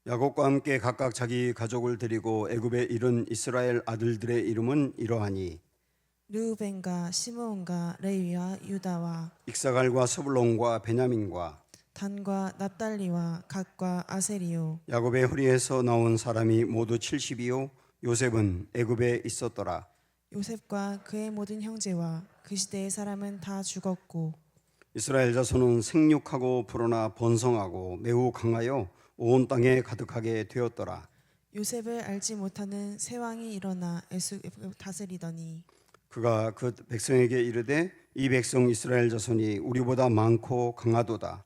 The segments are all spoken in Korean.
야곱과 함께 각각 자기 가족을 데리고 애굽에 이른 이스라엘 아들들의 이름은 이러하니 르우벤과 시므온과 레위와 유다와 익사갈과 스불론과 베냐민과 단과 납달리와 갓과 아세리요. 야곱의 허리에서 나온 사람이 모두 70이요 요셉은 애굽에 있었더라. 요셉과 그의 모든 형제와 그 시대의 사람은 다 죽었고 이스라엘 자손은 생육하고 불어나 번성하고 매우 강하여 온 땅에 가득하게 되었더라. 요셉을 알지 못하는 새 왕이 일어나 애굽을 다스리더니 그가 그 백성에게 이르되 이 백성 이스라엘 자손이 우리보다 많고 강하도다.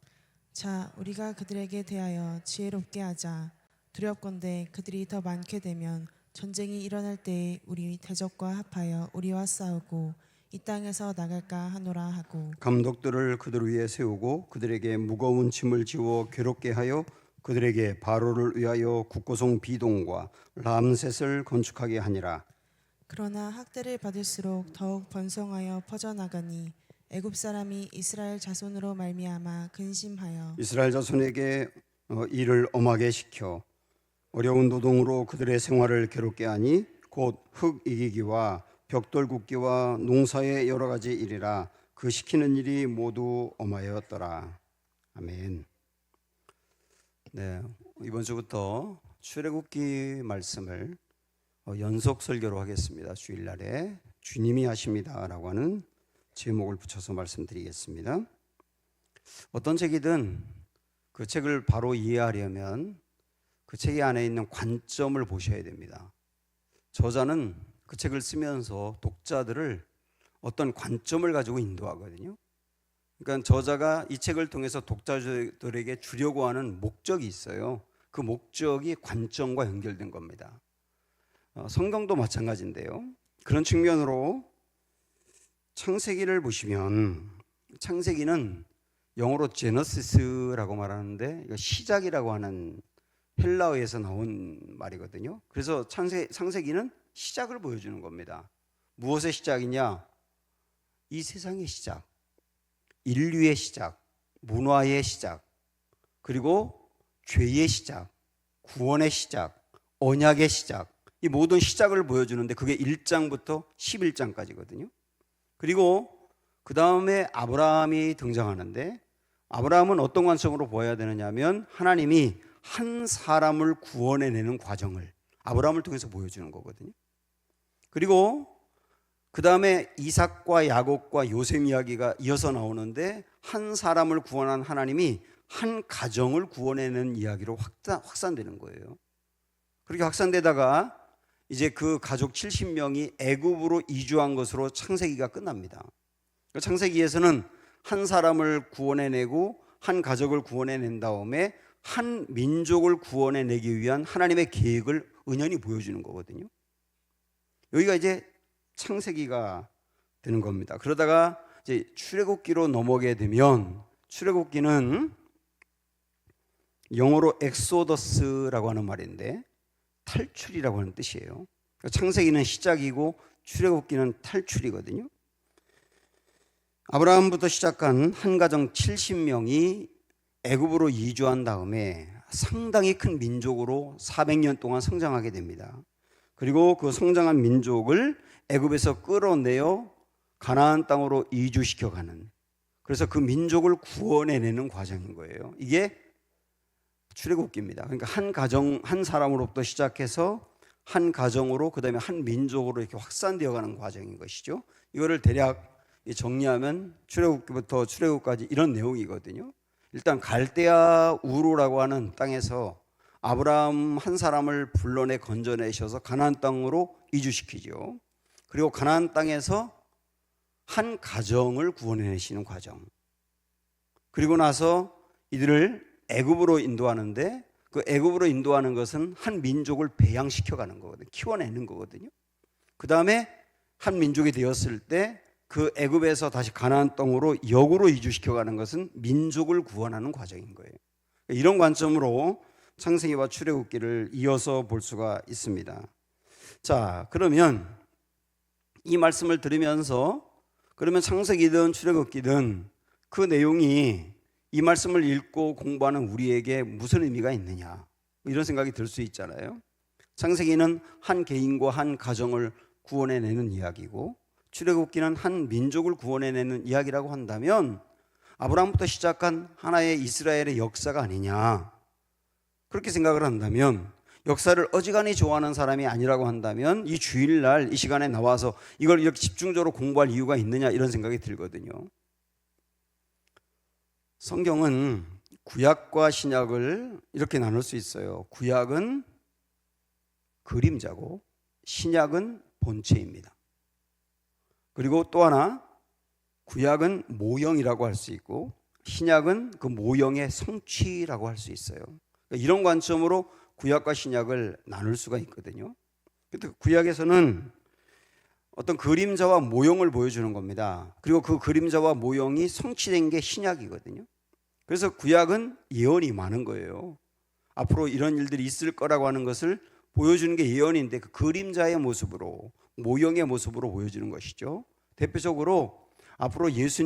자, 우리가 그들에게 대하여 지혜롭게 하자. 두렵건대 그들이 더 많게 되면 전쟁이 일어날 때에 우리 대적과 합하여 우리와 싸우고 이 땅에서 나갈까 하노라 하고 감독들을 그들 위에 세우고 그들에게 무거운 짐을 지워 괴롭게 하여 그들에게 바로를 위하여 국고성 비동과 람셋을 건축하게 하니라. 그러나 학대를 받을수록 더욱 번성하여 퍼져나가니 애굽 사람이 이스라엘 자손으로 말미암아 근심하여 이스라엘 자손에게 일을 엄하게 시켜 어려운 노동으로 그들의 생활을 괴롭게 하니 곧 흙 이기기와 벽돌 굽기와 농사의 여러 가지 일이라 그 시키는 일이 모두 엄하였더라. 아멘. 네, 이번 주부터 출애굽기 말씀을 연속 설교로 하겠습니다. 주일날에 주님이 하십니다라고 하는 제목을 붙여서 말씀드리겠습니다. 어떤 책이든 그 책을 바로 이해하려면 그 책의 안에 있는 관점을 보셔야 됩니다. 저자는 그 책을 쓰면서 독자들을 어떤 관점을 가지고 인도하거든요. 그러니까 저자가 이 책을 통해서 독자들에게 주려고 하는 목적이 있어요. 그 목적이 관점과 연결된 겁니다. 성경도 마찬가지인데요. 그런 측면으로 창세기를 보시면 창세기는 영어로 제너시스라고 말하는데 시작이라고 하는 헬라어에서 나온 말이거든요. 그래서 창세기는 시작을 보여주는 겁니다. 무엇의 시작이냐? 이 세상의 시작, 인류의 시작, 문화의 시작, 그리고 죄의 시작, 구원의 시작, 언약의 시작, 이 모든 시작을 보여주는데 그게 1장부터 11장까지거든요. 그리고 그 다음에 아브라함이 등장하는데 아브라함은 어떤 관점으로 보아야 되느냐 하면 하나님이 한 사람을 구원해내는 과정을 아브라함을 통해서 보여주는 거거든요. 그리고 그 다음에 이삭과 야곱과 요셉 이야기가 이어서 나오는데 한 사람을 구원한 하나님이 한 가정을 구원해내는 이야기로 확산되는 거예요. 그렇게 확산되다가 이제 그 가족 70명이 애굽으로 이주한 것으로 창세기가 끝납니다. 창세기에서는 한 사람을 구원해내고 한 가족을 구원해낸 다음에 한 민족을 구원해내기 위한 하나님의 계획을 은연히 보여주는 거거든요. 여기가 이제 창세기가 되는 겁니다. 그러다가 이제 출애굽기로 넘어가게 되면 출애굽기는 영어로 엑소더스라고 하는 말인데 탈출이라고 하는 뜻이에요. 창세기는 시작이고 출애굽기는 탈출이거든요. 아브라함부터 시작한 한 가정 70명이 애굽으로 이주한 다음에 상당히 큰 민족으로 400년 동안 성장하게 됩니다. 그리고 그 성장한 민족을 애굽에서 끌어내어 가나안 땅으로 이주시켜가는, 그래서 그 민족을 구원해내는 과정인 거예요. 이게 출애굽기입니다. 그러니까 한 가정, 한 사람으로부터 시작해서 한 가정으로 그 다음에 한 민족으로 이렇게 확산되어가는 과정인 것이죠. 이거를 대략 정리하면 출애굽기부터 출애굽까지 이런 내용이거든요. 일단 갈대아 우르라고 하는 땅에서 아브라함 한 사람을 불러내 건져내셔서 가나안 땅으로 이주시키죠. 그리고 가나안 땅에서 한 가정을 구원해내시는 과정. 그리고 나서 이들을 애굽으로 인도하는데 그 애굽으로 인도하는 것은 한 민족을 배양시켜가는 거거든요. 키워내는 거거든요. 그 다음에 한 민족이 되었을 때 그 애굽에서 다시 가나안 땅으로 역으로 이주시켜가는 것은 민족을 구원하는 과정인 거예요. 이런 관점으로 창세기와 출애굽기를 이어서 볼 수가 있습니다. 자, 그러면 이 말씀을 들으면서 그러면 창세기든 출애굽기든 그 내용이 이 말씀을 읽고 공부하는 우리에게 무슨 의미가 있느냐? 이런 생각이 들 수 있잖아요. 창세기는 한 개인과 한 가정을 구원해내는 이야기고 출애굽기는 한 민족을 구원해내는 이야기라고 한다면 아브라함부터 시작한 하나의 이스라엘의 역사가 아니냐, 그렇게 생각을 한다면, 역사를 어지간히 좋아하는 사람이 아니라고 한다면 이 주일날 이 시간에 나와서 이걸 이렇게 집중적으로 공부할 이유가 있느냐, 이런 생각이 들거든요. 성경은 구약과 신약을 이렇게 나눌 수 있어요. 구약은 그림자고 신약은 본체입니다. 그리고 또 하나, 구약은 모형이라고 할 수 있고 신약은 그 모형의 성취라고 할 수 있어요. 이런 관점으로 구약과 신약을 나눌 수가 있거든요. 구약에서는 어떤 그림자와 모형을 보여주는 겁니다. 그리고 그 그림자와 모형이 성취된 게 신약이거든요. 그래서 구약은 예언이 많은 거예요. 앞으로 이런 일들이 있을 거라고 하는 것을 보여주는 게 예언인데 그 그림자의 모습으로, 모형의 모습으로 보여주는 것이죠. 대표적으로 앞으로 예수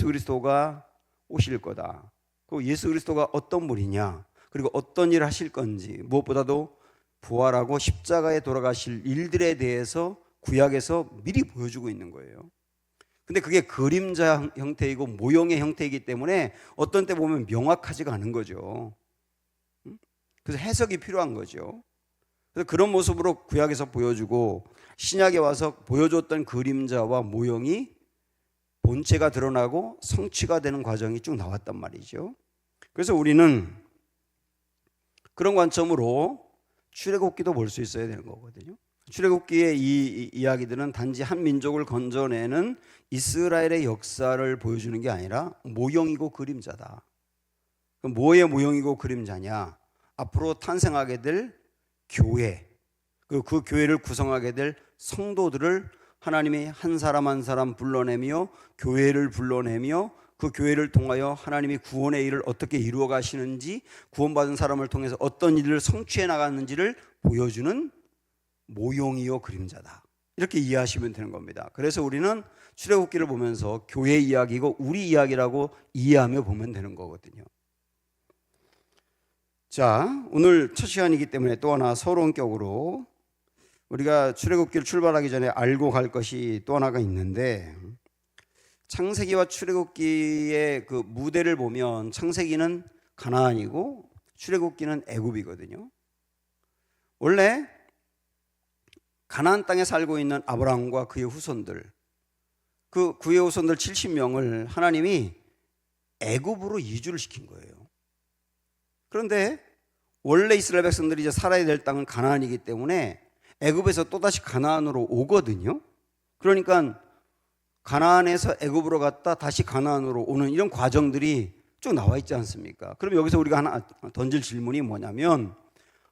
그리스도가 오실 거다. 그 예수 그리스도가 어떤 분이냐, 그리고 어떤 일을 하실 건지, 무엇보다도 부활하고 십자가에 돌아가실 일들에 대해서 구약에서 미리 보여주고 있는 거예요. 근데 그게 그림자 형태이고 모형의 형태이기 때문에 어떤 때 보면 명확하지가 않은 거죠. 그래서 해석이 필요한 거죠. 그래서 그런 모습으로 구약에서 보여주고 신약에 와서 보여줬던 그림자와 모형이 본체가 드러나고 성취가 되는 과정이 쭉 나왔단 말이죠. 그래서 우리는 그런 관점으로 출애굽기도 볼 수 있어야 되는 거거든요. 출애굽기의 이 이야기들은 단지 한 민족을 건져내는 이스라엘의 역사를 보여주는 게 아니라 모형이고 그림자다. 뭐의 모형이고 그림자냐? 앞으로 탄생하게 될 교회, 그 교회를 구성하게 될 성도들을 하나님이 한 사람 한 사람 불러내며 교회를 불러내며 그 교회를 통하여 하나님이 구원의 일을 어떻게 이루어 가시는지, 구원받은 사람을 통해서 어떤 일을 성취해 나가는지를 보여주는 모형이요 그림자다. 이렇게 이해하시면 되는 겁니다. 그래서 우리는 출애굽기를 보면서 교회 이야기고 우리 이야기라고 이해하며 보면 되는 거거든요. 자, 오늘 첫 시간이기 때문에 또 하나 서론격으로 우리가 출애굽기를 출발하기 전에 알고 갈 것이 또 하나가 있는데, 창세기와 출애굽기의 그 무대를 보면 창세기는 가나안이고 출애굽기는 애굽이거든요. 원래 가나안 땅에 살고 있는 아브라함과 그의 후손들, 그의 후손들 70명을 하나님이 애굽으로 이주를 시킨 거예요. 그런데 원래 이스라엘 백성들이 이제 살아야 될 땅은 가나안이기 때문에 애굽에서 또다시 가나안으로 오거든요. 그러니까 가나안에서 애굽으로 갔다 다시 가나안으로 오는 이런 과정들이 쭉 나와 있지 않습니까? 그럼 여기서 우리가 하나 던질 질문이 뭐냐면,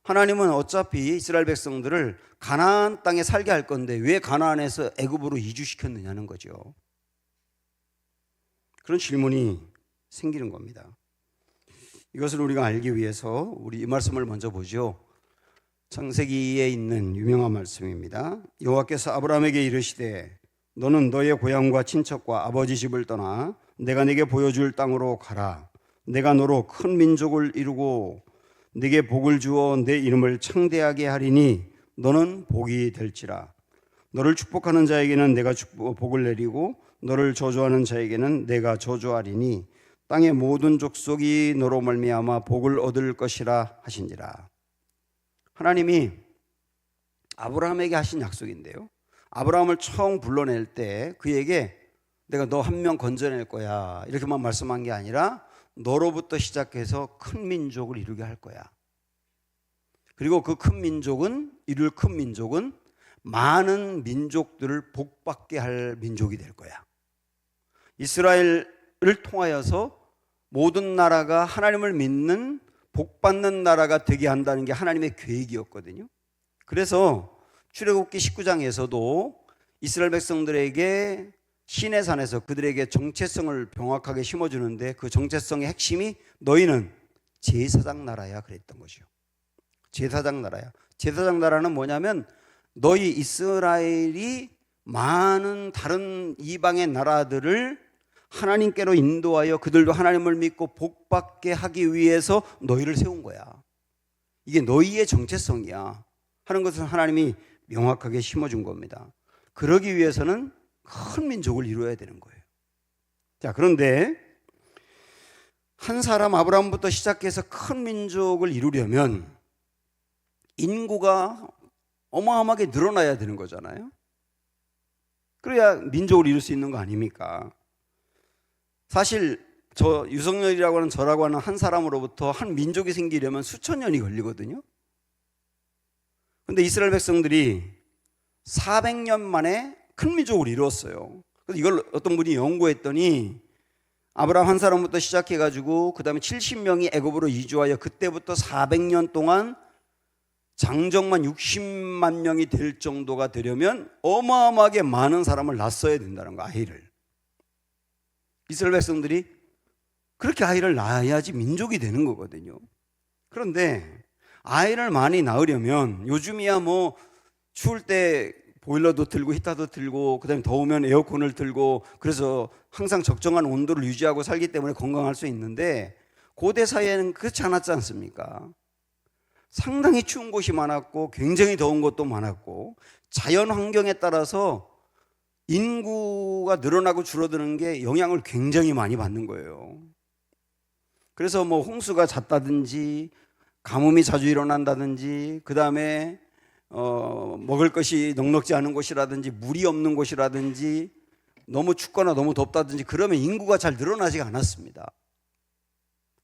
하나님은 어차피 이스라엘 백성들을 가나안 땅에 살게 할 건데 왜 가나안에서 애굽으로 이주시켰느냐는 거죠. 그런 질문이 생기는 겁니다. 이것을 우리가 알기 위해서 우리 이 말씀을 먼저 보죠. 창세기에 있는 유명한 말씀입니다. 여호와께서 아브라함에게 이르시되 너는 너의 고향과 친척과 아버지 집을 떠나 내가 네게 보여줄 땅으로 가라. 내가 너로 큰 민족을 이루고 네게 복을 주어 내 이름을 창대하게 하리니 너는 복이 될지라. 너를 축복하는 자에게는 내가 복을 내리고 너를 저주하는 자에게는 내가 저주하리니 땅의 모든 족속이 너로 말미암아 복을 얻을 것이라 하신지라. 하나님이 아브라함에게 하신 약속인데요, 아브라함을 처음 불러낼 때 그에게 내가 너 한 명 건져낼 거야 이렇게만 말씀한 게 아니라 너로부터 시작해서 큰 민족을 이루게 할 거야. 그리고 그 큰 민족은, 이룰 큰 민족은 많은 민족들을 복받게 할 민족이 될 거야. 이스라엘을 통하여서 모든 나라가 하나님을 믿는 복받는 나라가 되게 한다는 게 하나님의 계획이었거든요. 그래서 출애굽기 19장에서도 이스라엘 백성들에게 시내산에서 그들에게 정체성을 명확하게 심어주는데 그 정체성의 핵심이 너희는 제사장 나라야 그랬던 거죠. 제사장 나라야. 제사장 나라는 뭐냐면 너희 이스라엘이 많은 다른 이방의 나라들을 하나님께로 인도하여 그들도 하나님을 믿고 복받게 하기 위해서 너희를 세운 거야. 이게 너희의 정체성이야 하는 것을 하나님이 명확하게 심어준 겁니다. 그러기 위해서는 큰 민족을 이루어야 되는 거예요. 자, 그런데 한 사람 아브라함부터 시작해서 큰 민족을 이루려면 인구가 어마어마하게 늘어나야 되는 거잖아요. 그래야 민족을 이룰 수 있는 거 아닙니까? 사실 저 유석열이라고 하는 저라고 하는 한 사람으로부터 한 민족이 생기려면 수천 년이 걸리거든요. 근데 이스라엘 백성들이 400년 만에 큰 민족을 이루었어요. 그래서 이걸 어떤 분이 연구했더니 아브라함 한 사람부터 시작해가지고 그 다음에 70명이 애굽으로 이주하여 그때부터 400년 동안 장정만 60만 명이 될 정도가 되려면 어마어마하게 많은 사람을 낳았어야 된다는 거, 아이를. 이스라엘 백성들이 그렇게 아이를 낳아야지 민족이 되는 거거든요. 그런데 아이를 많이 낳으려면 요즘이야 뭐 추울 때 보일러도 틀고 히터도 틀고 그다음에 더우면 에어컨을 틀고 그래서 항상 적정한 온도를 유지하고 살기 때문에 건강할 수 있는데 고대 사회에는 그렇지 않았지 않습니까? 상당히 추운 곳이 많았고 굉장히 더운 곳도 많았고 자연 환경에 따라서 인구가 늘어나고 줄어드는 게 영향을 굉장히 많이 받는 거예요. 그래서 뭐 홍수가 잦다든지 가뭄이 자주 일어난다든지 그 다음에 먹을 것이 넉넉지 않은 곳이라든지 물이 없는 곳이라든지 너무 춥거나 너무 덥다든지 그러면 인구가 잘 늘어나지 않았습니다.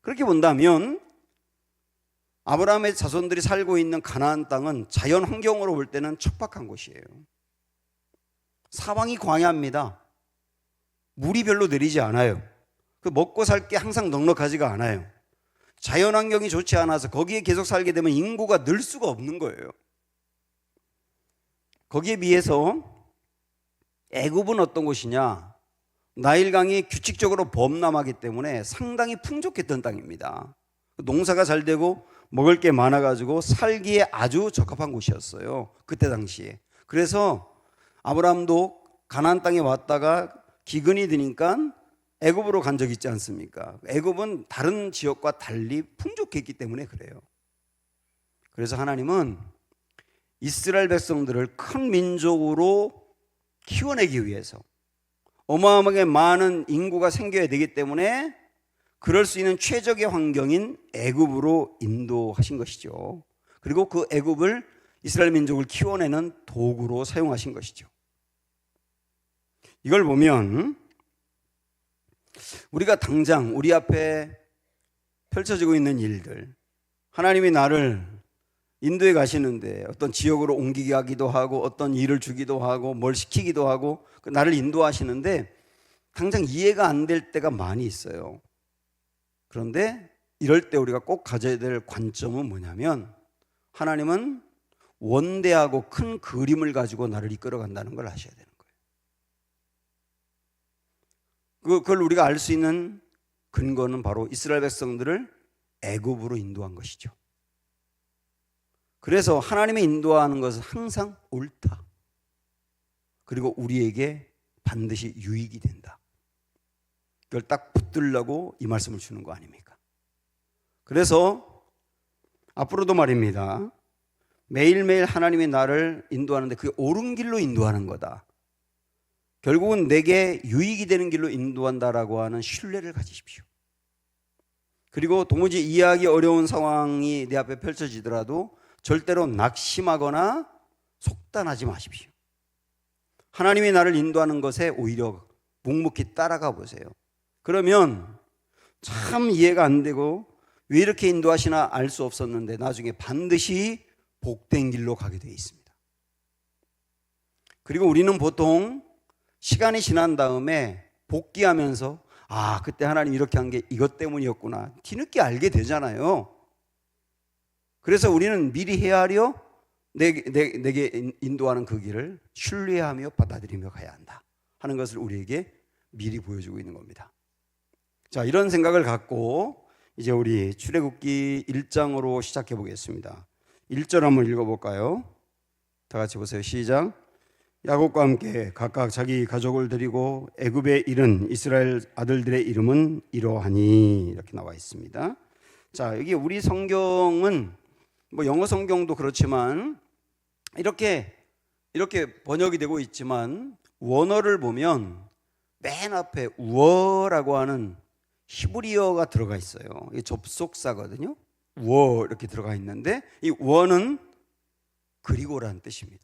그렇게 본다면 아브라함의 자손들이 살고 있는 가나안 땅은 자연 환경으로 볼 때는 척박한 곳이에요. 사방이 광야입니다. 물이 별로 내리지 않아요. 그 먹고 살 게 항상 넉넉하지가 않아요. 자연 환경이 좋지 않아서 거기에 계속 살게 되면 인구가 늘 수가 없는 거예요. 거기에 비해서 애굽은 어떤 곳이냐? 나일강이 규칙적으로 범람하기 때문에 상당히 풍족했던 땅입니다. 농사가 잘 되고 먹을 게 많아가지고 살기에 아주 적합한 곳이었어요. 그때 당시에. 그래서 아브라함도 가나안 땅에 왔다가 기근이 드니까 애굽으로 간 적이 있지 않습니까? 애굽은 다른 지역과 달리 풍족했기 때문에 그래요. 그래서 하나님은 이스라엘 백성들을 큰 민족으로 키워내기 위해서 어마어마하게 많은 인구가 생겨야 되기 때문에 그럴 수 있는 최적의 환경인 애굽으로 인도하신 것이죠. 그리고 그 애굽을 이스라엘 민족을 키워내는 도구로 사용하신 것이죠. 이걸 보면 우리가 당장 우리 앞에 펼쳐지고 있는 일들, 하나님이 나를 인도에 가시는데 어떤 지역으로 옮기게 하기도 하고 어떤 일을 주기도 하고 뭘 시키기도 하고 나를 인도하시는데 당장 이해가 안 될 때가 많이 있어요. 그런데 이럴 때 우리가 꼭 가져야 될 관점은 뭐냐면 하나님은 원대하고 큰 그림을 가지고 나를 이끌어 간다는 걸 아셔야 되는 거예요. 그걸 우리가 알 수 있는 근거는 바로 이스라엘 백성들을 애굽으로 인도한 것이죠. 그래서 하나님이 인도하는 것은 항상 옳다. 그리고 우리에게 반드시 유익이 된다. 그걸 딱 붙들려고 이 말씀을 주는 거 아닙니까? 그래서 앞으로도 말입니다. 매일매일 하나님이 나를 인도하는데 그게 옳은 길로 인도하는 거다. 결국은 내게 유익이 되는 길로 인도한다라고 하는 신뢰를 가지십시오. 그리고 도무지 이해하기 어려운 상황이 내 앞에 펼쳐지더라도 절대로 낙심하거나 속단하지 마십시오. 하나님이 나를 인도하는 것에 오히려 묵묵히 따라가 보세요. 그러면 참 이해가 안 되고 왜 이렇게 인도하시나 알 수 없었는데 나중에 반드시 복된 길로 가게 되어 있습니다. 그리고 우리는 보통 시간이 지난 다음에 복귀하면서 아, 그때 하나님 이렇게 한 게 이것 때문이었구나 뒤늦게 알게 되잖아요. 그래서 우리는 미리 헤아려 내게 인도하는 그 길을 신뢰하며 받아들이며 가야 한다 하는 것을 우리에게 미리 보여주고 있는 겁니다. 자, 이런 생각을 갖고 이제 우리 출애굽기 1장으로 시작해 보겠습니다. 1절 한번 읽어볼까요? 다 같이 보세요. 시작. 야곱과 함께 각각 자기 가족을 데리고 애굽에 이른 이스라엘 아들들의 이름은 이러하니 이렇게 나와 있습니다. 자, 여기 우리 성경은 뭐 영어 성경도 그렇지만 이렇게 번역이 되고 있지만 원어를 보면 맨 앞에 우어라고 하는 히브리어가 들어가 있어요. 이게 접속사거든요. 우어 이렇게 들어가 있는데 이 우어는 그리고라는 뜻입니다.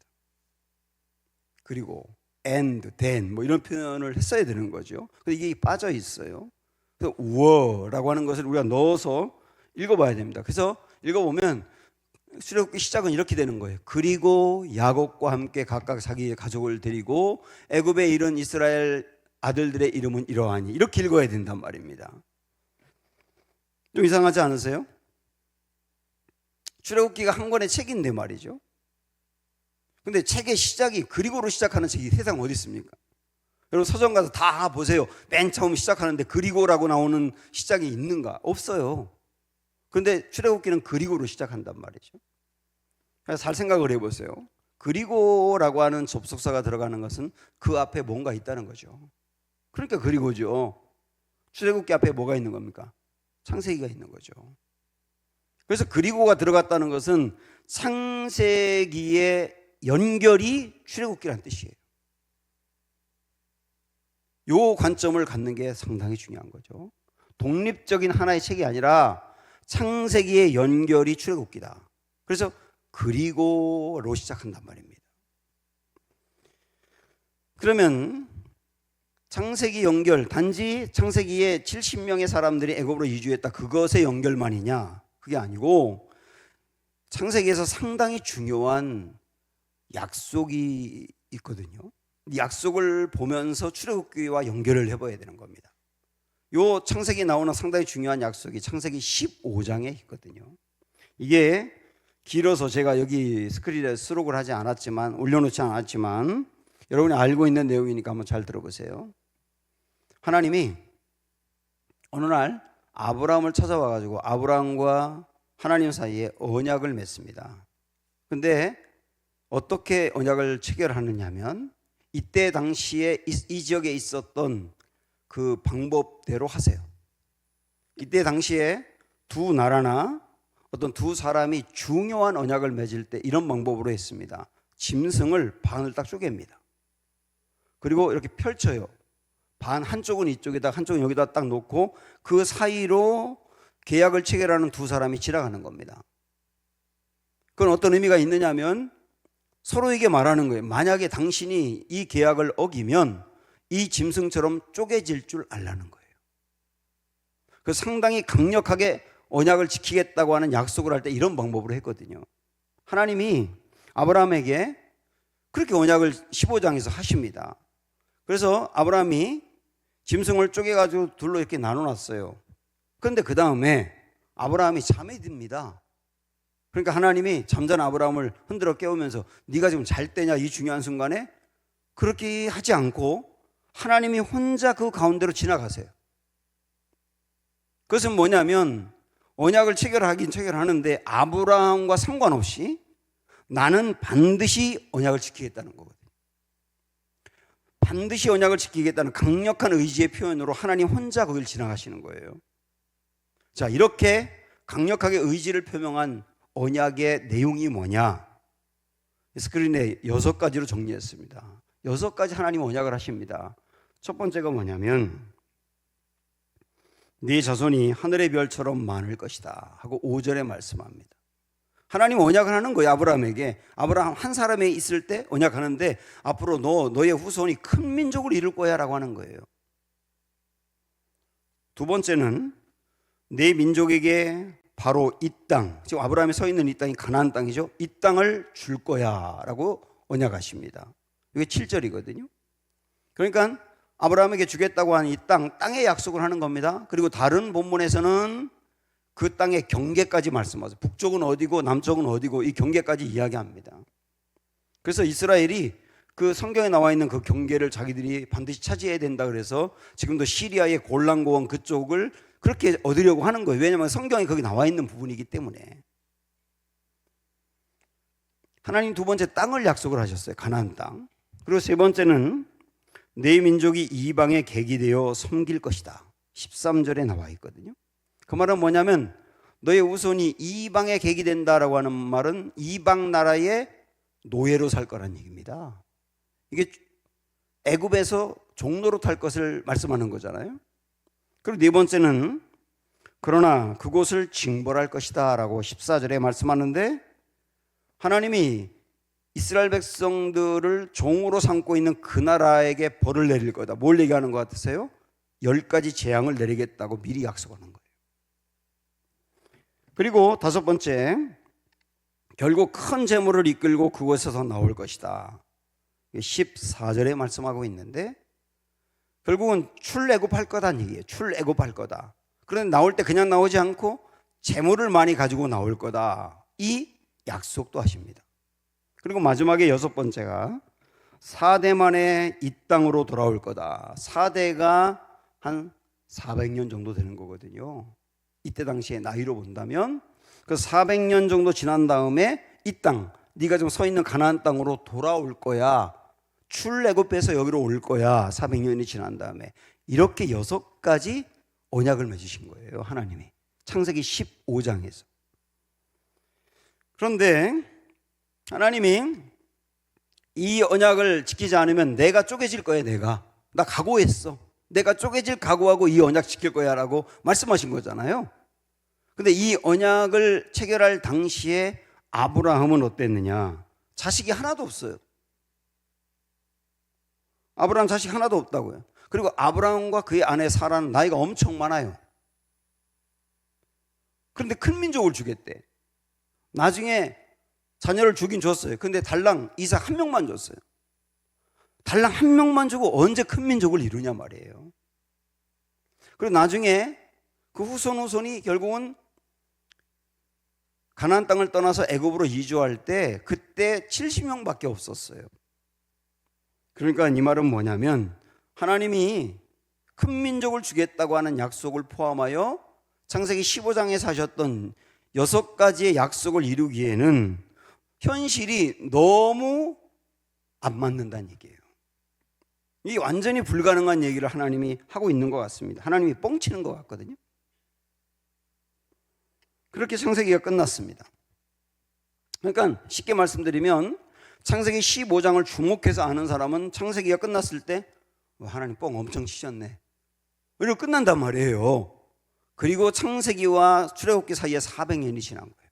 그리고 and, then 뭐 이런 표현을 했어야 되는 거죠. 근데 이게 빠져 있어요. 그래서 우어라고 하는 것을 우리가 넣어서 읽어봐야 됩니다. 그래서 읽어보면 출애굽기 시작은 이렇게 되는 거예요. 그리고 야곱과 함께 각각 자기의 가족을 데리고 애굽에 이른 이스라엘 아들들의 이름은 이러하니, 이렇게 읽어야 된단 말입니다. 좀 이상하지 않으세요? 출애굽기가 한 권의 책인데 말이죠. 근데 책의 시작이 그리고로 시작하는 책이 세상 어디 있습니까? 여러분 서점 가서 다 보세요. 맨 처음 시작하는데 그리고라고 나오는 시작이 있는가? 없어요. 그런데 출애굽기는 그리고로 시작한단 말이죠. 그래서 잘 생각을 해보세요. 그리고라고 하는 접속사가 들어가는 것은 그 앞에 뭔가 있다는 거죠. 그러니까 그리고죠. 출애굽기 앞에 뭐가 있는 겁니까? 창세기가 있는 거죠. 그래서 그리고가 들어갔다는 것은 창세기의 연결이 출애굽기라는 뜻이에요. 이 관점을 갖는 게 상당히 중요한 거죠. 독립적인 하나의 책이 아니라 창세기의 연결이 출애굽기다. 그래서 그리고로 시작한단 말입니다. 그러면 창세기 연결, 단지 창세기에 70명의 사람들이 애굽으로 이주했다, 그것의 연결만이냐? 그게 아니고 창세기에서 상당히 중요한 약속이 있거든요. 이 약속을 보면서 출애굽기와 연결을 해봐야 되는 겁니다. 요 창세기에 나오는 상당히 중요한 약속이 창세기 15장에 있거든요. 이게 길어서 제가 여기 스크린에 수록을 하지 않았지만, 올려놓지 않았지만 여러분이 알고 있는 내용이니까 한번 잘 들어보세요. 하나님이 어느 날 아브라함을 찾아와 가지고 아브라함과 하나님 사이에 언약을 맺습니다. 근데 어떻게 언약을 체결하느냐 하면 이때 당시에 이 지역에 있었던 그 방법대로 하세요. 이때 당시에 두 나라나 어떤 두 사람이 중요한 언약을 맺을 때 이런 방법으로 했습니다. 짐승을 반을 딱 쪼갭니다. 그리고 이렇게 펼쳐요. 반 한쪽은 이쪽에다 한쪽은 여기다 딱 놓고 그 사이로 계약을 체결하는 두 사람이 지나가는 겁니다. 그건 어떤 의미가 있느냐면 서로에게 말하는 거예요. 만약에 당신이 이 계약을 어기면 이 짐승처럼 쪼개질 줄 알라는 거예요. 그 상당히 강력하게 언약을 지키겠다고 하는 약속을 할 때 이런 방법으로 했거든요. 하나님이 아브라함에게 그렇게 언약을 15장에서 하십니다. 그래서 아브라함이 짐승을 쪼개가지고 둘로 이렇게 나눠놨어요. 그런데 그 다음에 아브라함이 잠에 듭니다. 그러니까 하나님이 잠자는 아브라함을 흔들어 깨우면서 네가 지금 잘 때냐, 이 중요한 순간에? 그렇게 하지 않고 하나님이 혼자 그 가운데로 지나가세요. 그것은 뭐냐면 언약을 체결하긴 체결하는데 아브라함과 상관없이 나는 반드시 언약을 지키겠다는 거거든요. 반드시 언약을 지키겠다는 강력한 의지의 표현으로 하나님 혼자 거길 지나가시는 거예요. 자, 이렇게 강력하게 의지를 표명한 언약의 내용이 뭐냐? 스크린에 6가지로 정리했습니다. 6가지 하나님 언약을 하십니다. 첫 번째가 뭐냐면 네 자손이 하늘의 별처럼 많을 것이다 하고 5절에 말씀합니다. 하나님 언약을 하는 거예요. 아브라함에게. 아브라함 한 사람에 있을 때 언약하는데 앞으로 너의 후손이 큰 민족을 이룰 거야 라고 하는 거예요. 두 번째는 내 민족에게 바로 이 땅, 지금 아브라함이 서 있는 이 땅이 가나안 땅이죠. 이 땅을 줄 거야 라고 언약하십니다. 이게 7절이거든요. 그러니까 아브라함에게 주겠다고 하는 이 땅의 약속을 하는 겁니다. 그리고 다른 본문에서는 그 땅의 경계까지 말씀하세요. 북쪽은 어디고 남쪽은 어디고 이 경계까지 이야기합니다. 그래서 이스라엘이 그 성경에 나와 있는 그 경계를 자기들이 반드시 차지해야 된다 그래서 지금도 시리아의 골란고원 그쪽을 그렇게 얻으려고 하는 거예요. 왜냐하면 성경에 거기 나와 있는 부분이기 때문에. 하나님 두 번째 땅을 약속을 하셨어요. 가나안 땅. 그리고 세 번째는 내 민족이 이방의 객이 되어 섬길 것이다. 13절에 나와 있거든요. 그 말은 뭐냐면 너의 후손이 이방에 객이 된다라고 하는 말은 이방 나라의 노예로 살 거란 얘기입니다. 이게 애굽에서 종로로 탈 것을 말씀하는 거잖아요. 그리고 네 번째는 그러나 그곳을 징벌할 것이다 라고 14절에 말씀하는데, 하나님이 이스라엘 백성들을 종으로 삼고 있는 그 나라에게 벌을 내릴 거다. 뭘 얘기하는 것 같으세요? 10가지 재앙을 내리겠다고 미리 약속하는 거예요. 그리고 다섯 번째, 결국 큰 재물을 이끌고 그곳에서 나올 것이다. 14절에 말씀하고 있는데, 결국은 출애굽할 거다는 얘기예요. 출애굽할 거다. 그런데 나올 때 그냥 나오지 않고 재물을 많이 가지고 나올 거다. 이 약속도 하십니다. 그리고 마지막에 여섯 번째가 4대 만에 이 땅으로 돌아올 거다. 4대가 한 400년 정도 되는 거거든요. 이때 당시에 나이로 본다면 그 400년 정도 지난 다음에 이 땅, 네가 지금 서 있는 가나안 땅으로 돌아올 거야. 출애굽해서 여기로 올 거야. 400년이 지난 다음에. 이렇게 6가지 언약을 맺으신 거예요, 하나님이. 창세기 15장에서. 그런데 하나님이 이 언약을 지키지 않으면 내가 쪼개질 거야. 나 각오했어. 내가 쪼개질 각오하고 이 언약 지킬 거야 라고 말씀하신 거잖아요. 근데 이 언약을 체결할 당시에 아브라함은 어땠느냐? 자식이 하나도 없어요. 아브라함 자식 하나도 없다고요. 그리고 아브라함과 그의 아내 사라는 나이가 엄청 많아요. 그런데 큰 민족을 주겠대. 나중에 자녀를 주긴 줬어요. 근데 달랑 이삭 한 명만 줬어요. 달랑 한 명만 주고 언제 큰 민족을 이루냐 말이에요. 그리고 나중에 그 후손이 결국은 가나안 땅을 떠나서 애굽으로 이주할 때 그때 70명밖에 없었어요. 그러니까 이 말은 뭐냐면, 하나님이 큰 민족을 주겠다고 하는 약속을 포함하여 창세기 15장에서 하셨던 6가지의 약속을 이루기에는 현실이 너무 안 맞는다는 얘기예요. 이게 완전히 불가능한 얘기를 하나님이 하고 있는 것 같습니다. 하나님이 뻥치는 것 같거든요. 그렇게 창세기가 끝났습니다. 그러니까 쉽게 말씀드리면 창세기 15장을 주목해서 아는 사람은 창세기가 끝났을 때 하나님 뻥 엄청 치셨네, 이러고 끝난단 말이에요. 그리고 창세기와 출애굽기 사이에 400년이 지난 거예요.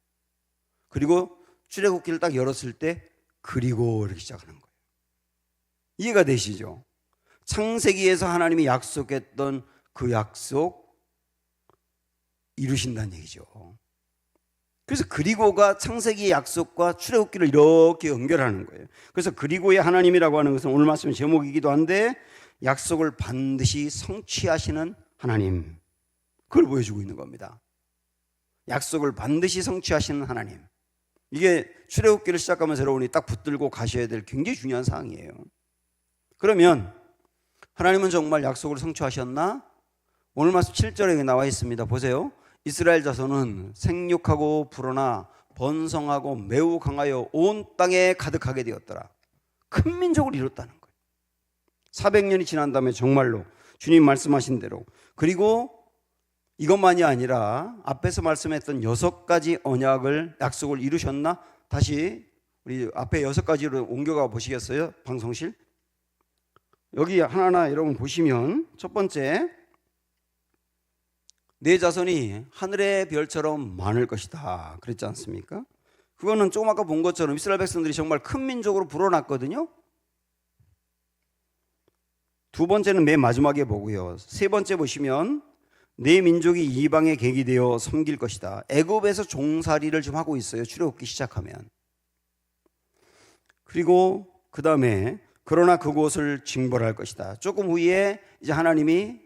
그리고 출애굽기를 딱 열었을 때 그리고 이렇게 시작하는 거예요. 이해가 되시죠? 창세기에서 하나님이 약속했던 그 약속 이루신다는 얘기죠. 그래서 그리고가 창세기의 약속과 출애굽기를 이렇게 연결하는 거예요. 그래서 그리고의 하나님이라고 하는 것은 오늘 말씀 제목이기도 한데, 약속을 반드시 성취하시는 하나님, 그걸 보여주고 있는 겁니다. 약속을 반드시 성취하시는 하나님. 이게 출애굽기를 시작하면서 여러분이 딱 붙들고 가셔야 될 굉장히 중요한 사항이에요. 그러면 하나님은 정말 약속을 성취하셨나? 오늘 말씀 7절에 나와 있습니다. 보세요. 이스라엘 자손은 생육하고 불어나 번성하고 매우 강하여 온 땅에 가득하게 되었더라. 큰 민족을 이뤘다는 거예요. 400년이 지난 다음에 정말로 주님 말씀하신 대로. 그리고 이것만이 아니라 앞에서 말씀했던 6가지 언약을, 약속을 이루셨나? 다시 우리 앞에 6가지로 옮겨가 보시겠어요? 방송실. 여기 하나하나 여러분 보시면, 첫 번째, 내 자손이 하늘의 별처럼 많을 것이다 그랬지 않습니까? 그거는 조금 아까 본 것처럼 이스라엘 백성들이 정말 큰 민족으로 불어났거든요. 두 번째는 맨 마지막에 보고요. 세 번째 보시면 내 민족이 이방의 객이 되어 섬길 것이다. 애굽에서 종살이를 지금 하고 있어요. 출애굽기 시작하면. 그리고 그 다음에 그러나 그곳을 징벌할 것이다. 조금 후에 이제 하나님이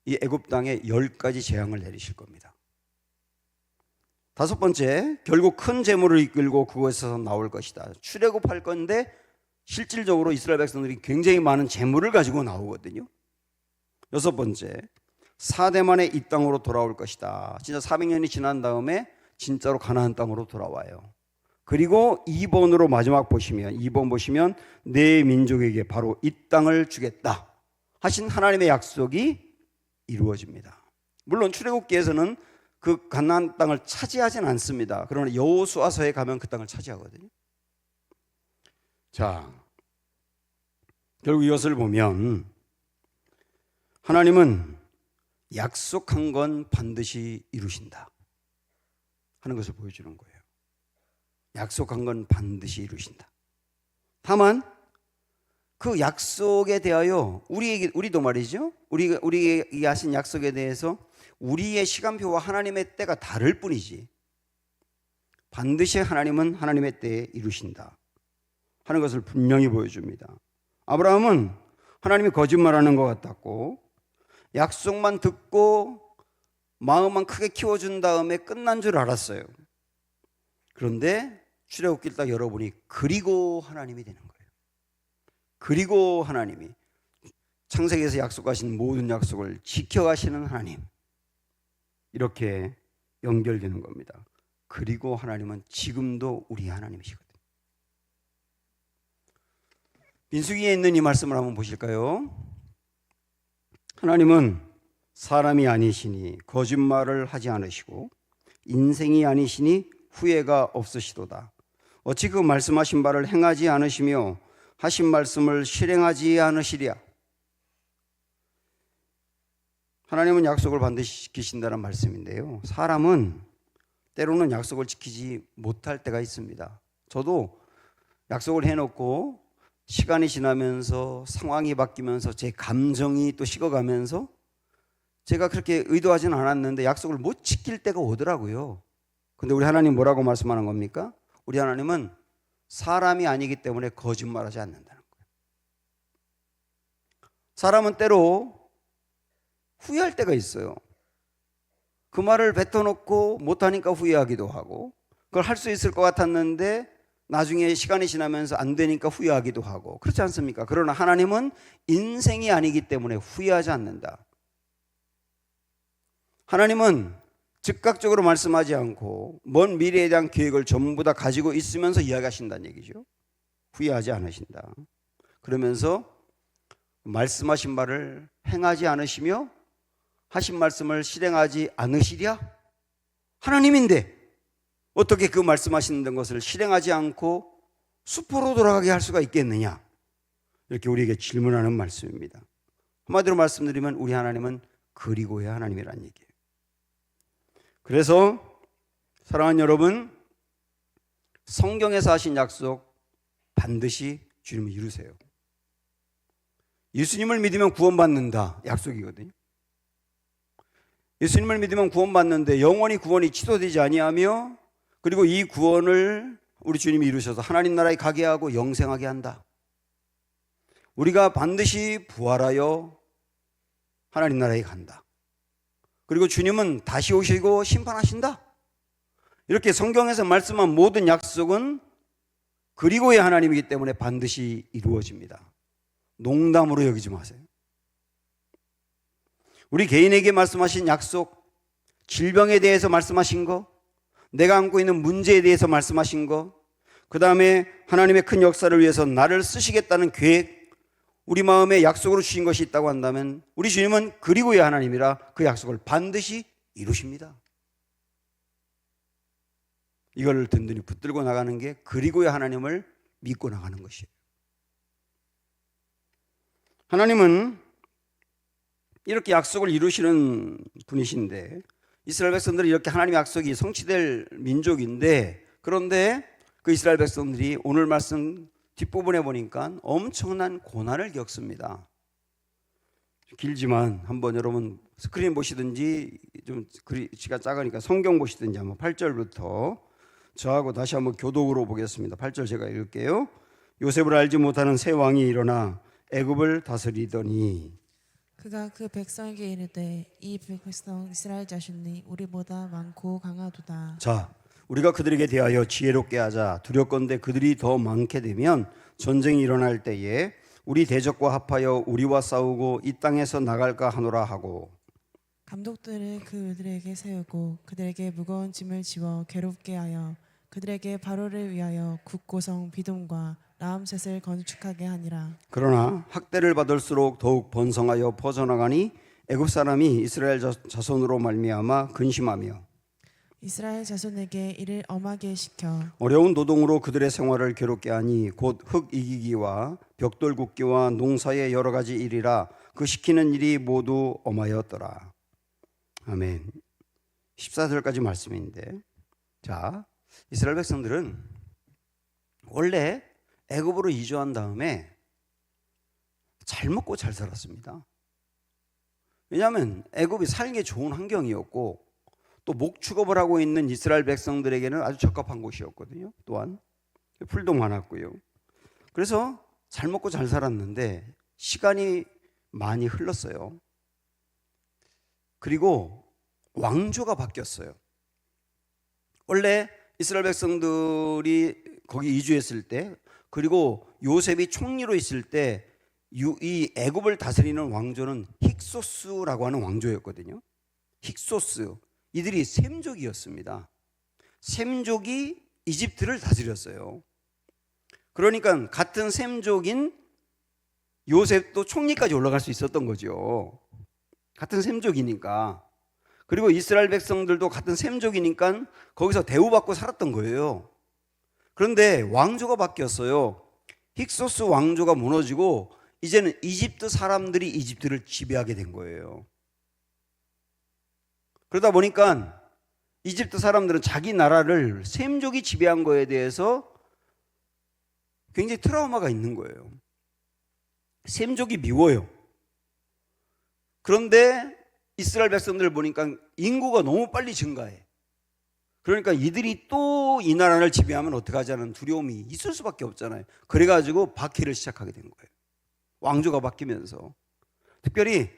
이 애굽 땅에 10가지 재앙을 내리실 겁니다. 다섯 번째, 결국 큰 재물을 이끌고 그곳에서 나올 것이다. 출애굽할 건데 실질적으로 이스라엘 백성들이 굉장히 많은 재물을 가지고 나오거든요. 여섯 번째, 4대 만에 이 땅으로 돌아올 것이다. 진짜 400년이 지난 다음에 진짜로 가나안 땅으로 돌아와요. 그리고 2번으로 마지막 보시면, 2번 보시면 내 민족에게 바로 이 땅을 주겠다 하신 하나님의 약속이 이루어집니다. 물론 출애굽기에서는 그 가나안 땅을 차지하진 않습니다. 그러나 여호수아서에 가면 그 땅을 차지하거든요. 자, 결국 이것을 보면 하나님은 약속한 건 반드시 이루신다 하는 것을 보여주는 거예요. 약속한 건 반드시 이루신다. 다만 그 약속에 대하여 우리도 말이죠. 우리에게 하신 약속에 대해서 우리의 시간표와 하나님의 때가 다를 뿐이지 반드시 하나님은 하나님의 때에 이루신다 하는 것을 분명히 보여줍니다. 아브라함은 하나님이 거짓말하는 것 같았고 약속만 듣고 마음만 크게 키워준 다음에 끝난 줄 알았어요. 그런데 출애굽기를 딱 열어보니 그리고 하나님이 되는 거예요. 그리고 하나님이 창세기에서 약속하신 모든 약속을 지켜가시는 하나님, 이렇게 연결되는 겁니다. 그리고 하나님은 지금도 우리 하나님이시거든요. 민수기에 있는 이 말씀을 한번 보실까요? 하나님은 사람이 아니시니 거짓말을 하지 않으시고 인생이 아니시니 후회가 없으시도다. 어찌 그 말씀하신 바를 행하지 않으시며 하신 말씀을 실행하지 않으시랴. 하나님은 약속을 반드시 지키신다는 말씀인데요, 사람은 때로는 약속을 지키지 못할 때가 있습니다. 저도 약속을 해놓고 시간이 지나면서 상황이 바뀌면서 제 감정이 또 식어가면서 제가 그렇게 의도하지는 않았는데 약속을 못 지킬 때가 오더라고요. 근데 우리 하나님 뭐라고 말씀하는 겁니까? 우리 하나님은 사람이 아니기 때문에 거짓말하지 않는다는 거예요. 사람은 때로 후회할 때가 있어요. 그 말을 뱉어놓고 못하니까 후회하기도 하고, 그걸 할 수 있을 것 같았는데 나중에 시간이 지나면서 안 되니까 후회하기도 하고, 그렇지 않습니까? 그러나 하나님은 인생이 아니기 때문에 후회하지 않는다. 하나님은 즉각적으로 말씀하지 않고 먼 미래에 대한 계획을 전부 다 가지고 있으면서 이야기하신다는 얘기죠. 후회하지 않으신다. 그러면서 말씀하신 바를 행하지 않으시며 하신 말씀을 실행하지 않으시랴? 하나님인데 어떻게 그 말씀하시는 것을 실행하지 않고 수포로 돌아가게 할 수가 있겠느냐? 이렇게 우리에게 질문하는 말씀입니다. 한마디로 말씀드리면 우리 하나님은 그리고의 하나님이라는 얘기예요. 그래서 사랑하는 여러분, 성경에서 하신 약속 반드시 주님은 이루세요. 예수님을 믿으면 구원받는다, 약속이거든요. 예수님을 믿으면 구원받는데 영원히 구원이 취소되지 아니하며, 그리고 이 구원을 우리 주님이 이루셔서 하나님 나라에 가게 하고 영생하게 한다. 우리가 반드시 부활하여 하나님 나라에 간다. 그리고 주님은 다시 오시고 심판하신다. 이렇게 성경에서 말씀한 모든 약속은 그리고의 하나님이기 때문에 반드시 이루어집니다. 농담으로 여기지 마세요. 우리 개인에게 말씀하신 약속, 질병에 대해서 말씀하신 거, 내가 안고 있는 문제에 대해서 말씀하신 거, 그 다음에 하나님의 큰 역사를 위해서 나를 쓰시겠다는 계획, 우리 마음에 약속으로 주신 것이 있다고 한다면 우리 주님은 그리고의 하나님이라 그 약속을 반드시 이루십니다. 이걸 든든히 붙들고 나가는 게 그리고의 하나님을 믿고 나가는 것이에요. 하나님은 이렇게 약속을 이루시는 분이신데, 이스라엘 백성들은 이렇게 하나님의 약속이 성취될 민족인데, 그런데 그 이스라엘 백성들이 오늘 말씀 뒷부분에 보니까 엄청난 고난을 겪습니다. 길지만 한번 여러분 스크린 보시든지, 좀 시간 작으니까 성경 보시든지 한번 8절부터 저하고 다시 한번 교독으로 보겠습니다. 8절 제가 읽을게요. 요셉을 알지 못하는 새 왕이 일어나 애굽을 다스리더니 그가 그 백성에게 이르되 이 백성 이스라엘 자손이 우리보다 많고 강하도다. 자, 우리가 그들에게 대하여 지혜롭게 하자. 두렵건대 그들이 더 많게 되면 전쟁이 일어날 때에 우리 대적과 합하여 우리와 싸우고 이 땅에서 나갈까 하노라 하고, 감독들을 그들에게 세우고 그들에게 무거운 짐을 지워 괴롭게 하여 그들에게 바로를 위하여 국고성 비돔과 라암셋을 건축하게 하니라. 그러나 학대를 받을수록 더욱 번성하여 퍼져나가니 애굽 사람이 이스라엘 자손으로 말미암아 근심하며 이스라엘 자손에게 이를 엄하게 시켜 어려운 노동으로 그들의 생활을 괴롭게 하니 곧 흙 이기기와 벽돌 굽기와 농사의 여러 가지 일이라 그 시키는 일이 모두 엄하였더라. 아멘. 14절까지 말씀인데, 자, 이스라엘 백성들은 원래 애굽으로 이주한 다음에 잘 먹고 잘 살았습니다. 왜냐하면 애굽이 살기 좋은 환경이었고 또 목축업을 하고 있는 이스라엘 백성들에게는 아주 적합한 곳이었거든요. 또한 풀도 많았고요. 그래서 잘 먹고 잘 살았는데 시간이 많이 흘렀어요. 그리고 왕조가 바뀌었어요. 원래 이스라엘 백성들이 거기 이주했을 때, 그리고 요셉이 총리로 있을 때 이 애굽을 다스리는 왕조는 힉소스라고 하는 왕조였거든요. 힉소스, 이들이 셈족이었습니다. 셈족이 이집트를 다스렸어요. 그러니까 같은 셈족인 요셉도 총리까지 올라갈 수 있었던 거죠. 같은 셈족이니까. 그리고 이스라엘 백성들도 같은 셈족이니까 거기서 대우받고 살았던 거예요. 그런데 왕조가 바뀌었어요. 힉소스 왕조가 무너지고 이제는 이집트 사람들이 이집트를 지배하게 된 거예요. 그러다 보니까 이집트 사람들은 자기 나라를 셈족이 지배한 거에 대해서 굉장히 트라우마가 있는 거예요. 셈족이 미워요. 그런데 이스라엘 백성들을 보니까 인구가 너무 빨리 증가해. 그러니까 이들이 또 이 나라를 지배하면 어떡하자는 두려움이 있을 수밖에 없잖아요. 그래가지고 박해를 시작하게 된 거예요. 왕조가 바뀌면서. 특별히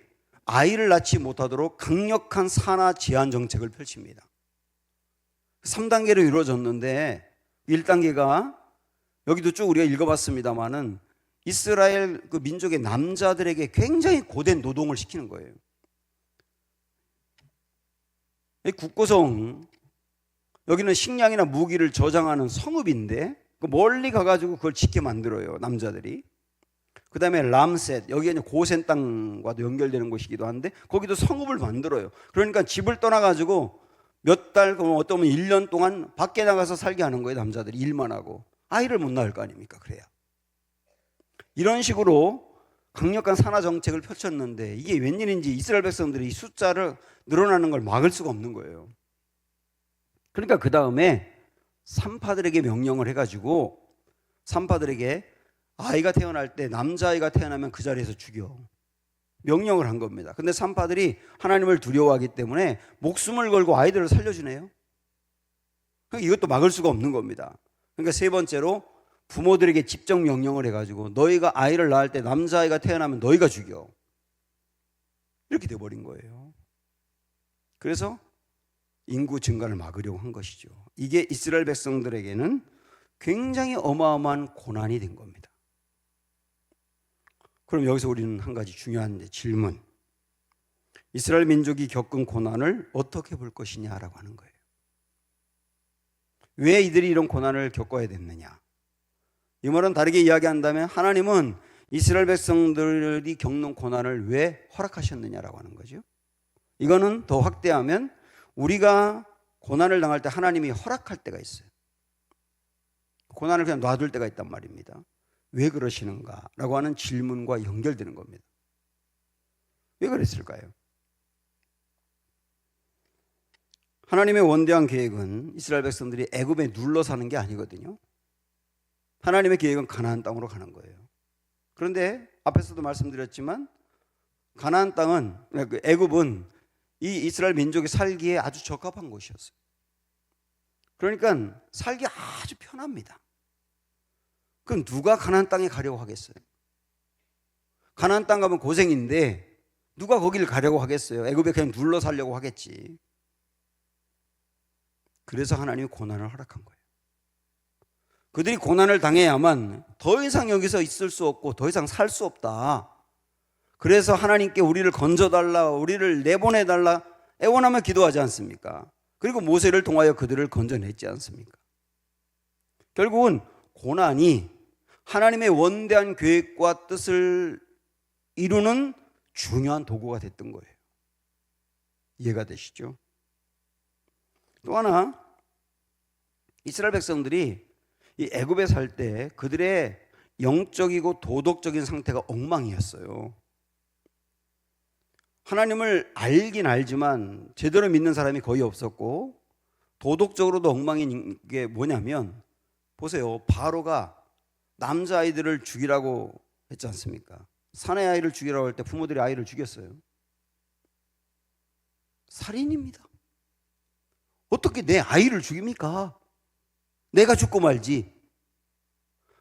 아이를 낳지 못하도록 강력한 산하 제한 정책을 펼칩니다. 3단계로 이루어졌는데 1단계가 여기도 쭉 우리가 읽어봤습니다마는 이스라엘 그 민족의 남자들에게 굉장히 고된 노동을 시키는 거예요. 국고성, 여기는 식량이나 무기를 저장하는 성읍인데 멀리 가가지고 그걸 짓게 만들어요, 남자들이. 그 다음에 람셋, 여기가 고센 땅과도 연결되는 곳이기도 한데 거기도 성읍을 만들어요. 그러니까 집을 떠나가지고 몇 달, 어떤 1년 동안 밖에 나가서 살게 하는 거예요. 남자들이 일만 하고. 아이를 못 낳을 거 아닙니까? 그래야. 이런 식으로 강력한 산하 정책을 펼쳤는데 이게 웬일인지 이스라엘 백성들이 이 숫자를 늘어나는 걸 막을 수가 없는 거예요. 그러니까 그 다음에 산파들에게 명령을 해가지고 산파들에게 아이가 태어날 때 남자아이가 태어나면 그 자리에서 죽여. 명령을 한 겁니다. 근데 산파들이 하나님을 두려워하기 때문에 목숨을 걸고 아이들을 살려주네요. 그러니까 이것도 막을 수가 없는 겁니다. 그러니까 세 번째로 부모들에게 직접 명령을 해가지고 너희가 아이를 낳을 때 남자아이가 태어나면 너희가 죽여. 이렇게 돼버린 거예요. 그래서 인구 증가를 막으려고 한 것이죠. 이게 이스라엘 백성들에게는 굉장히 어마어마한 고난이 된 겁니다. 그럼 여기서 우리는 한 가지 중요한 질문, 이스라엘 민족이 겪은 고난을 어떻게 볼 것이냐라고 하는 거예요. 왜 이들이 이런 고난을 겪어야 됐느냐? 이 말은 다르게 이야기한다면 하나님은 이스라엘 백성들이 겪는 고난을 왜 허락하셨느냐라고 하는 거죠. 이거는 더 확대하면 우리가 고난을 당할 때 하나님이 허락할 때가 있어요. 고난을 그냥 놔둘 때가 있단 말입니다. 왜 그러시는가라고 하는 질문과 연결되는 겁니다. 왜 그랬을까요? 하나님의 원대한 계획은 이스라엘 백성들이 애굽에 눌러 사는 게 아니거든요. 하나님의 계획은 가나안 땅으로 가는 거예요. 그런데 앞에서도 말씀드렸지만 가나안 땅은, 애굽은 이 이스라엘 민족이 살기에 아주 적합한 곳이었어요. 그러니까 살기 아주 편합니다. 그럼 누가 가나안 땅에 가려고 하겠어요? 가나안 땅 가면 고생인데 누가 거기를 가려고 하겠어요? 애굽에 그냥 눌러 살려고 하겠지. 그래서 하나님이 고난을 허락한 거예요. 그들이 고난을 당해야만 더 이상 여기서 있을 수 없고 더 이상 살 수 없다. 그래서 하나님께 우리를 건져달라, 우리를 내보내달라 애원하며 기도하지 않습니까? 그리고 모세를 통하여 그들을 건져냈지 않습니까? 결국은 고난이 하나님의 원대한 계획과 뜻을 이루는 중요한 도구가 됐던 거예요. 이해가 되시죠? 또 하나, 이스라엘 백성들이 이 애굽에 살 때 그들의 영적이고 도덕적인 상태가 엉망이었어요. 하나님을 알긴 알지만 제대로 믿는 사람이 거의 없었고, 도덕적으로도 엉망인 게 뭐냐면, 보세요. 바로가 남자아이들을 죽이라고 했지 않습니까? 사내 아이를 죽이라고 할 때 부모들이 아이를 죽였어요. 살인입니다. 어떻게 내 아이를 죽입니까? 내가 죽고 말지.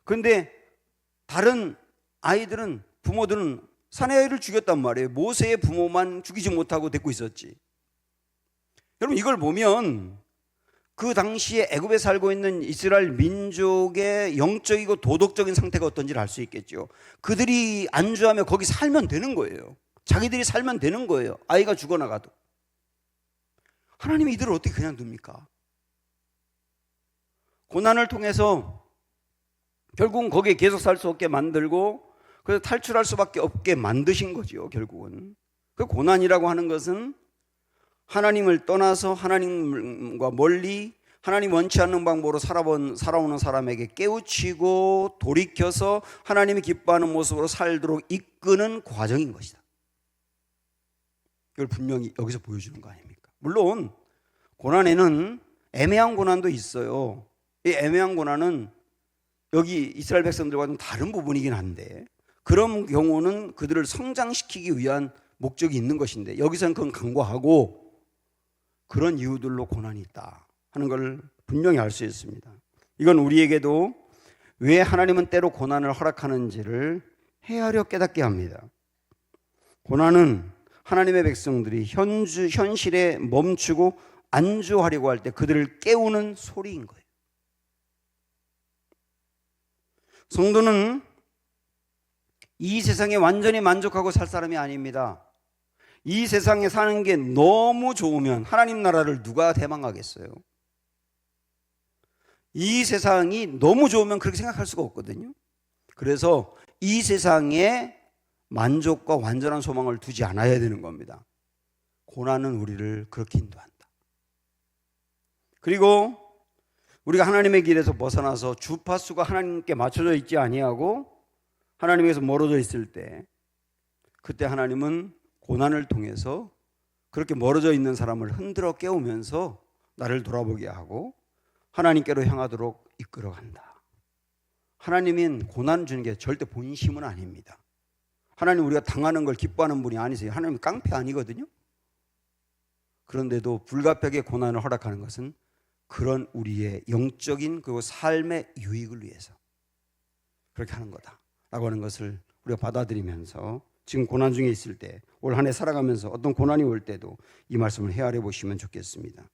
그런데 다른 아이들은, 부모들은 사내 아이를 죽였단 말이에요. 모세의 부모만 죽이지 못하고 데리고 있었지. 여러분, 이걸 보면 그 당시에 애굽에 살고 있는 이스라엘 민족의 영적이고 도덕적인 상태가 어떤지를 알 수 있겠죠. 그들이 안주하며 거기 살면 되는 거예요. 자기들이 살면 되는 거예요. 아이가 죽어나가도. 하나님이 이들을 어떻게 그냥 둡니까? 고난을 통해서 결국은 거기에 계속 살 수 없게 만들고, 그래서 탈출할 수밖에 없게 만드신 거죠. 결국은 그 고난이라고 하는 것은 하나님을 떠나서 하나님과 멀리 하나님 원치 않는 방법으로 살아오는 사람에게 깨우치고 돌이켜서 하나님이 기뻐하는 모습으로 살도록 이끄는 과정인 것이다. 이걸 분명히 여기서 보여주는 거 아닙니까? 물론 고난에는 애매한 고난도 있어요. 이 애매한 고난은 여기 이스라엘 백성들과 좀 다른 부분이긴 한데, 그런 경우는 그들을 성장시키기 위한 목적이 있는 것인데, 여기서는 그건 간과하고 그런 이유들로 고난이 있다 하는 걸 분명히 알 수 있습니다. 이건 우리에게도 왜 하나님은 때로 고난을 허락하는지를 헤아려 깨닫게 합니다. 고난은 하나님의 백성들이 현실에 멈추고 안주하려고 할 때 그들을 깨우는 소리인 거예요. 성도는 이 세상에 완전히 만족하고 살 사람이 아닙니다. 이 세상에 사는 게 너무 좋으면 하나님 나라를 누가 대망하겠어요? 이 세상이 너무 좋으면 그렇게 생각할 수가 없거든요. 그래서 이 세상에 만족과 완전한 소망을 두지 않아야 되는 겁니다. 고난은 우리를 그렇게 인도한다. 그리고 우리가 하나님의 길에서 벗어나서 주파수가 하나님께 맞춰져 있지 아니하고 하나님에게서 멀어져 있을 때, 그때 하나님은 고난을 통해서 그렇게 멀어져 있는 사람을 흔들어 깨우면서 나를 돌아보게 하고 하나님께로 향하도록 이끌어간다. 하나님은 고난 주는 게 절대 본심은 아닙니다. 하나님 우리가 당하는 걸 기뻐하는 분이 아니세요. 하나님은 깡패 아니거든요. 그런데도 불가피하게 고난을 허락하는 것은 그런 우리의 영적인 그리고 삶의 유익을 위해서 그렇게 하는 거다라고 하는 것을 우리가 받아들이면서 지금 고난 중에 있을 때, 올 한 해 살아가면서 어떤 고난이 올 때도 이 말씀을 헤아려 보시면 좋겠습니다.